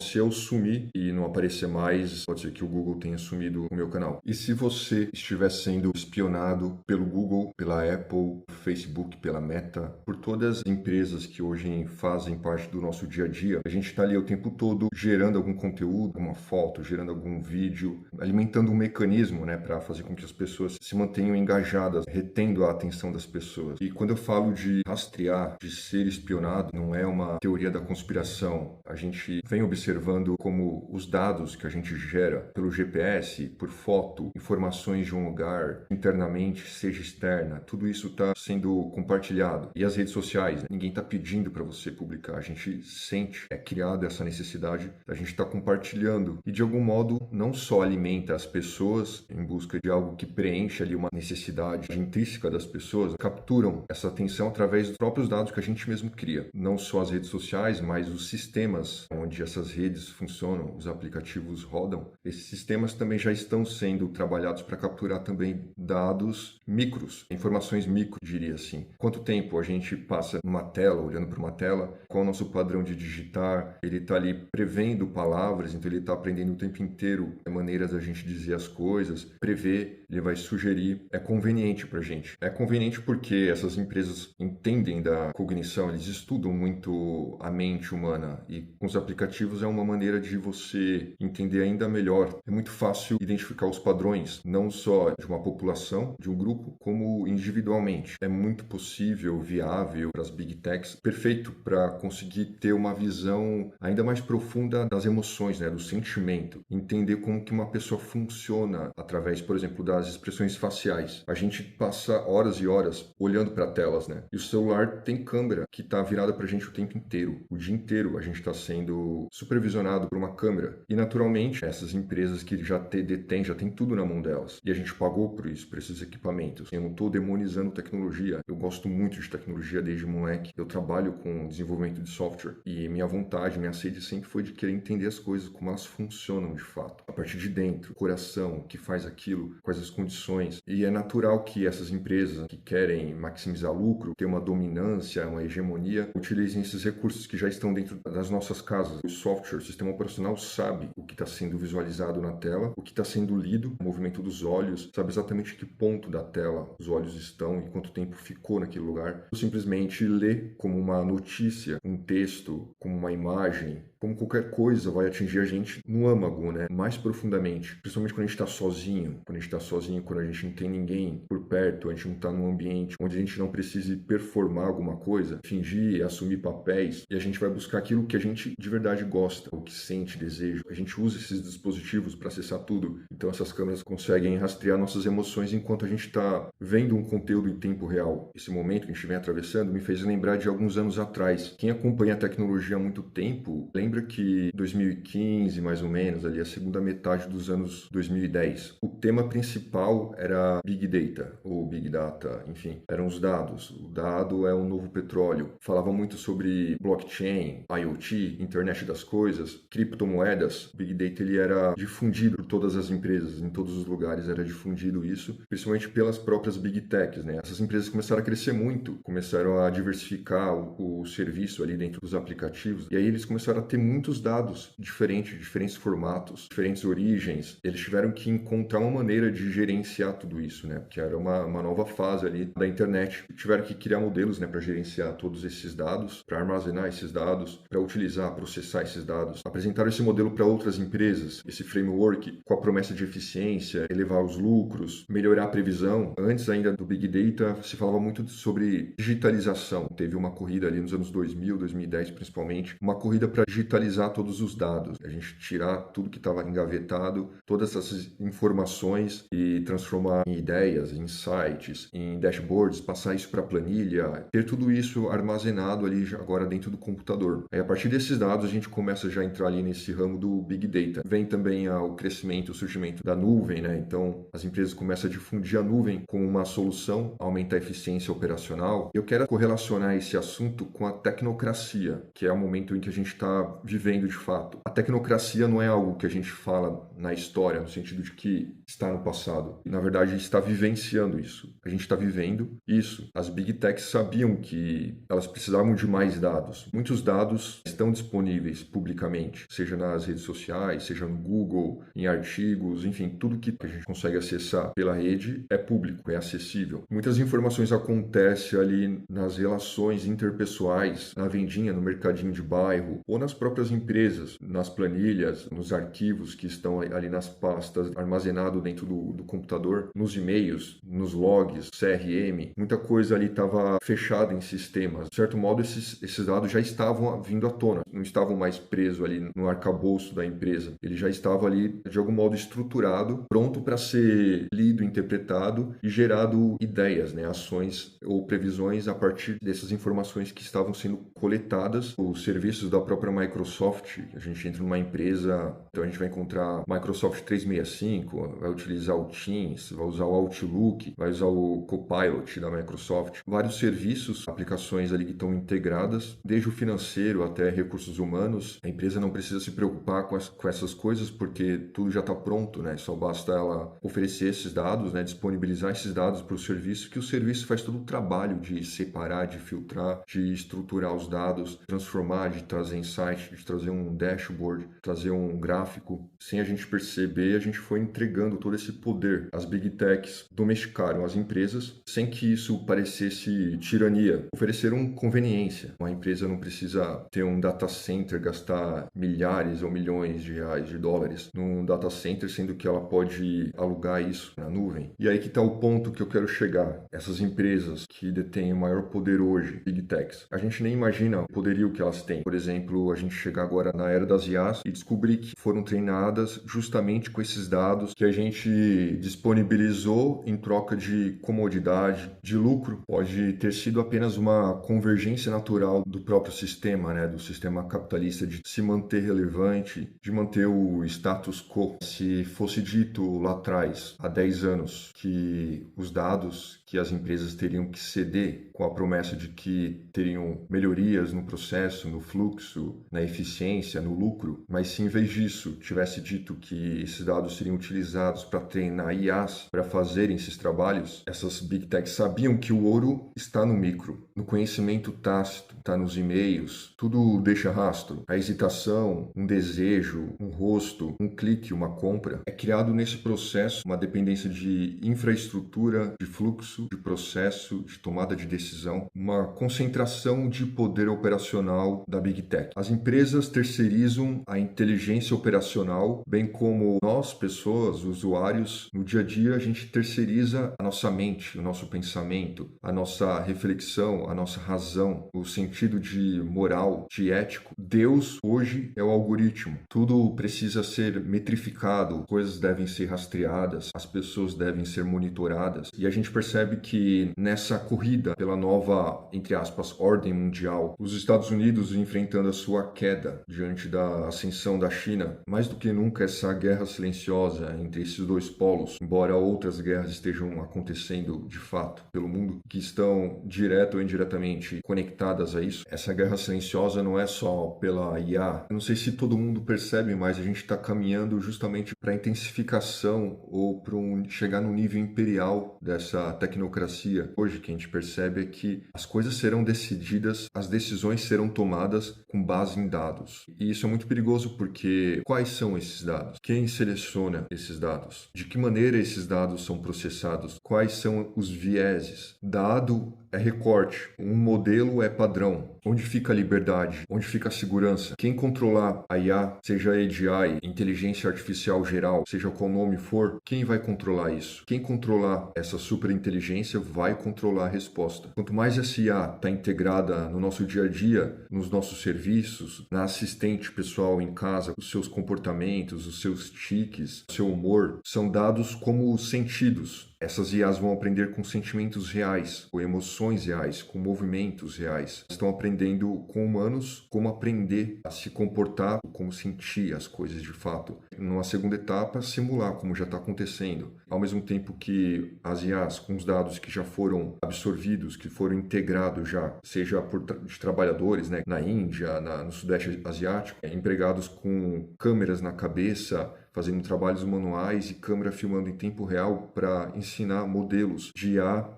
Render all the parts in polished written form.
se eu sumir e não aparecer mais, pode ser que o Google tenha sumido o meu canal. E se você estiver sendo espionado pelo Google, pela Apple, Facebook, pela Meta, por todas as empresas que hoje fazem parte do nosso dia a dia, a gente está ali o tempo todo gerando algum conteúdo, uma foto, gerando algum vídeo, alimentando um mecanismo, né, para fazer com que as pessoas se mantenham engajadas, retendo a atenção das pessoas. E quando eu falo de rastrear, de ser espionado, não é uma teoria da conspiração. A gente vem observando como os dados que a gente gera pelo GPS, por foto, informações de um lugar, internamente, seja externa, tudo isso está sendo compartilhado. E as redes sociais, né? Ninguém está pedindo para você publicar, a gente sente, é criada essa necessidade, a gente está compartilhando e de algum modo não só alimenta as pessoas em busca de algo que preenche ali uma necessidade intrínseca das pessoas, capturam essa atenção através dos próprios dados que a gente mesmo cria. Não só as redes sociais, mas os sistemas onde essas redes funcionam, os aplicativos rodam. Esses sistemas também já estão sendo trabalhados para capturar também dados micros, informações micro, diria assim. Quanto tempo a gente passa numa tela, olhando para uma tela, qual é o nosso padrão de digitar, ele está ali prevendo palavras, então ele está aprendendo o tempo inteiro maneiras da gente dizer as coisas, prever, ele vai sugerir, é conveniente para a gente. É conveniente porque essas empresas entendem da cognição, eles estudam muito a mente humana e com os aplicativos é uma maneira de você entender ainda melhor. É muito fácil identificar os padrões, não só de uma população, de um grupo, como individualmente. É muito possível, viável para as Big Techs, perfeito para conseguir ter uma visão ainda mais profunda das emoções, né, do sentimento, entender como que uma pessoa funciona através, por exemplo, das expressões faciais. A gente passa horas e horas olhando para telas, né? E o celular tem câmera que está virada para a gente o tempo inteiro. O dia inteiro a gente está sendo supervisionado por uma câmera. E naturalmente, essas empresas que já detêm, já tem tudo na mão delas. E a gente pagou por isso, por esses equipamentos. Eu não estou demonizando tecnologia. Eu gosto muito de tecnologia desde moleque. Eu trabalho com desenvolvimento de software. E minha vontade, minha sede sempre foi de querer entender as coisas, como elas funcionam de fato. A partir de dentro, o coração, o que faz aquilo, quais as condições. E é natural que essas empresas que querem maximizar lucro, ter uma dominância, uma hegemonia, utilizem esses recursos que já estão dentro das nossas casas. O software, o sistema operacional sabe o que está sendo visualizado na tela, o que está sendo lido, o movimento dos olhos, sabe exatamente que ponto da tela os olhos estão e quanto tempo ficou naquele lugar. Ou simplesmente lê como uma notícia, um texto, como uma imagem, como qualquer coisa vai atingir a gente no âmago, né? Mais profundamente. Principalmente quando a gente está sozinho. Quando a gente está sozinho, quando a gente não tem ninguém por perto, a gente não está num ambiente onde a gente não precise performar alguma coisa, fingir, assumir papéis, e a gente vai buscar aquilo que a gente de verdade gosta, o que sente, deseja. A gente usa esses dispositivos para acessar tudo. Então essas câmeras conseguem rastrear nossas emoções enquanto a gente está vendo um conteúdo em tempo real. Esse momento que a gente vem atravessando me fez lembrar de alguns anos atrás. Quem acompanha a tecnologia há muito tempo, lembra que 2015, mais ou menos, ali a segunda metade dos anos 2010, o tema principal era Big Data, ou Big Data, enfim, eram os dados. O dado é o novo petróleo. Falava muito sobre blockchain, IoT, internet das coisas, criptomoedas. Big Data ele era difundido por todas as empresas, em todos os lugares era difundido isso, principalmente pelas próprias Big Techs, né? Essas empresas começaram a crescer muito, começaram a diversificar o serviço ali dentro dos aplicativos, e aí eles começaram a ter muitos dados diferentes formatos, diferentes origens. Eles tiveram que encontrar uma maneira de gerenciar tudo isso, né? Porque era uma nova fase ali da internet. Tiveram que criar modelos, né, para gerenciar todos esses dados, para armazenar esses dados, para utilizar, processar esses dados. Apresentaram esse modelo para outras empresas, esse framework com a promessa de eficiência, elevar os lucros, melhorar a previsão. Antes ainda do Big Data, se falava muito sobre digitalização. Teve uma corrida ali nos anos 2000, 2010 principalmente, uma corrida para digitalizar todos os dados. A gente tirar tudo que estava engavetado, todas essas informações e transformar em ideias, em insights, em dashboards, passar isso para planilha, ter tudo isso armazenado ali agora dentro do computador. Aí, a partir desses dados, a gente começa já a entrar ali nesse ramo do Big Data. Vem também o crescimento, o surgimento da nuvem, né? Então, as empresas começam a difundir a nuvem como uma solução, aumentar a eficiência operacional. Eu quero correlacionar esse assunto com a tecnocracia, que é o momento em que a gente está vivendo de fato. A tecnocracia não é algo que a gente fala na história, no sentido de que está no passado. Na verdade, está vivenciando isso. A gente está vivendo isso. As Big Techs sabiam que elas precisavam de mais dados. Muitos dados estão disponíveis publicamente publicamente, seja nas redes sociais, seja no Google, em artigos, enfim, tudo que a gente consegue acessar pela rede é público, é acessível. Muitas informações acontecem ali nas relações interpessoais, na vendinha, no mercadinho de bairro, ou nas próprias empresas, nas planilhas, nos arquivos que estão ali nas pastas, armazenado dentro do computador, nos e-mails, nos logs, CRM, muita coisa ali estava fechada em sistemas. De certo modo, esses dados já estavam vindo à tona, não estavam mais presos ali no arcabouço da empresa. Ele já estava ali, de algum modo, estruturado, pronto para ser lido, interpretado e gerado ideias, né, ações ou previsões a partir dessas informações que estavam sendo coletadas. Os serviços da própria Microsoft, a gente entra numa empresa, então a gente vai encontrar Microsoft 365, vai utilizar o Teams, vai usar o Outlook, vai usar o Copilot da Microsoft. Vários serviços, aplicações ali que estão integradas, desde o financeiro até recursos humanos. A empresa não precisa se preocupar com essas coisas porque tudo já está pronto, né? Só basta ela oferecer esses dados, né? Disponibilizar esses dados para o serviço, que o serviço faz todo o trabalho de separar, de filtrar, de estruturar os dados, transformar, de trazer insight, de trazer um dashboard, trazer um gráfico. Sem a gente perceber, a gente foi entregando todo esse poder. As Big Techs domesticaram as empresas sem que isso parecesse tirania. Ofereceram conveniência. Uma empresa não precisa ter um data center, gastar milhares ou milhões de reais, de dólares num data center, sendo que ela pode alugar isso na nuvem. E aí que está o ponto que eu quero chegar. Essas empresas que detêm o maior poder hoje, Big Techs, a gente nem imagina o poderio que elas têm. Por exemplo, a gente chegar agora na era das IAs e descobrir que foram treinadas justamente com esses dados que a gente disponibilizou em troca de comodidade, de lucro. Pode ter sido apenas uma convergência natural do próprio sistema, né, do sistema capitalista, de se manter relevante, de manter o status quo. Se fosse dito lá atrás, há 10 anos, que os dados que as empresas teriam que ceder com a promessa de que teriam melhorias no processo, no fluxo, na eficiência, no lucro, mas se em vez disso tivesse dito que esses dados seriam utilizados para treinar IAs para fazerem esses trabalhos, essas Big Techs sabiam que o ouro está no micro, no conhecimento tácito, está nos e-mails, tudo deixa rastro. A hesitação, um desejo, um rosto, um clique, uma compra, é criado nesse processo uma dependência de infraestrutura, de fluxo, de processo, de tomada de decisão, uma concentração de poder operacional da Big Tech. As empresas terceirizam a inteligência operacional, bem como nós, pessoas, usuários, no dia a dia a gente terceiriza a nossa mente, o nosso pensamento, a nossa reflexão, a nossa razão, o sentido de moral, de ético. Deus hoje é o algoritmo. Tudo precisa ser metrificado, coisas devem ser rastreadas, as pessoas devem ser monitoradas. E a gente percebe que nessa corrida pela nova, entre aspas, ordem mundial, os Estados Unidos enfrentando a sua queda diante da ascensão da China, mais do que nunca essa guerra silenciosa entre esses dois polos, embora outras guerras estejam acontecendo de fato pelo mundo, que estão direto ou indiretamente conectadas a isso. Essa guerra silenciosa não é só pela IA. Eu não sei se todo mundo percebe, mas a gente está caminhando justamente para a intensificação ou para chegar no nível imperial dessa tecnocracia. Hoje, o que a gente percebe é que as coisas serão decididas, as decisões serão tomadas com base em dados. E isso é muito perigoso porque quais são esses dados? Quem seleciona esses dados? De que maneira esses dados são processados? Quais são os vieses? Dado é recorte, um modelo é padrão. Onde fica a liberdade? Onde fica a segurança? Quem controlar a IA, seja AGI, inteligência artificial geral, seja qual nome for, quem vai controlar isso? Quem controlar essa superinteligência vai controlar a resposta. Quanto mais essa IA está integrada no nosso dia a dia, nos nossos serviços, na assistente pessoal em casa, os seus comportamentos, os seus tiques, o seu humor, são dados como sentidos. Essas IAs vão aprender com sentimentos reais, com emoções reais, com movimentos reais. Estão aprendendo com humanos como aprender a se comportar, como sentir as coisas de fato. Numa segunda etapa, simular como já está acontecendo. Ao mesmo tempo que as IAs, com os dados que já foram absorvidos, que foram integrados já, seja por de trabalhadores, né, na Índia, no Sudeste Asiático, empregados com câmeras na cabeça, fazendo trabalhos manuais e câmera filmando em tempo real para ensinar modelos de IA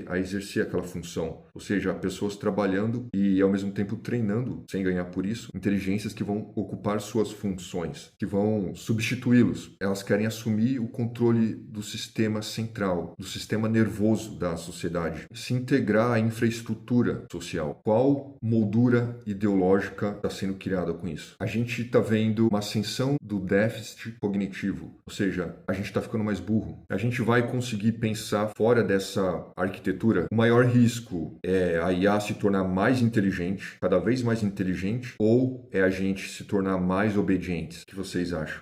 a exercer aquela função. Ou seja, pessoas trabalhando e ao mesmo tempo treinando, sem ganhar por isso, inteligências que vão ocupar suas funções, que vão substituí-los. Elas querem assumir o controle do sistema central, do sistema nervoso da sociedade, se integrar à infraestrutura social. Qual moldura ideológica está sendo criada com isso? A gente está vendo uma ascensão do déficit cognitivo, ou seja, a gente está ficando mais burro. A gente vai conseguir pensar fora dessa arquitetura. O maior risco é a IA se tornar mais inteligente, cada vez mais inteligente, ou é a gente se tornar mais obedientes? O que vocês acham?